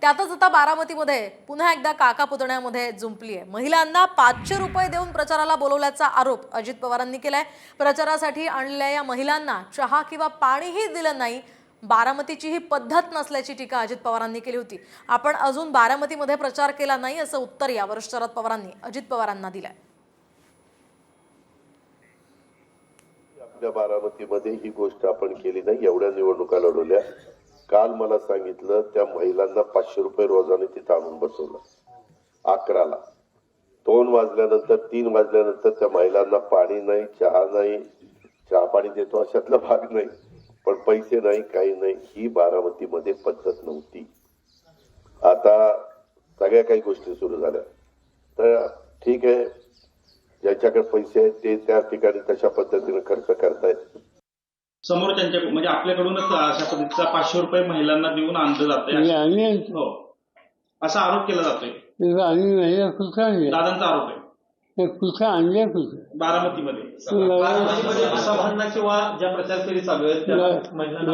त्यातच आता बारामतीमध्ये पुन्हा एकदा काका पुतण्यामध्ये जुंपली आहे। महिलांना 500 रुपये देऊन प्रचाराला बोलवल्याचा आरोप अजित पवारांनी केलाय। प्रचारासाठी आणलेल्या या महिलांना चहा किंवा पाणीही दिलं नाही। बारामतीची ही पद्धत नसल्याची टीका अजित पवारांनी केली होती। आपण अजून बारामतीमध्ये प्रचार केला नाही असं उत्तर यावर शरद पवारांनी अजित पवारांना दिलंय। आपल्या बारामतीमध्ये ही गोष्ट आपण केली नाही। एवढ्या निवडणुका लढवल्या। काल मला सांगितलं त्या महिलांना 500 रुपये रोजाने तिथं आणून बसवलं 11ला। 2 वाजल्यानंतर 3 वाजल्यानंतर त्या महिलांना पाणी नाही, चहा नाही, चहा पाणी देतो अशातला भाग नाही, पण पैसे नाही, काही नाही। ही बारामतीमध्ये पद्धत नव्हती। आता सगळ्या काही गोष्टी सुरू झाल्या तर ठीक आहे, ज्याच्याकडे पैसे आहेत ते त्या ठिकाणी तशा पद्धतीने खर्च करतायत। समोरच्यांच्या म्हणजे आपल्याकडूनच अशा पद्धतीचा 500 रुपये महिलांना देऊन आणलं जातंय हो असा आरोप केला जातोय। दादांचा आरोप आहे बारामतीमध्ये असा भांडणं किंवा ज्या प्रचार फेरी चालू आहेत त्या महिलांना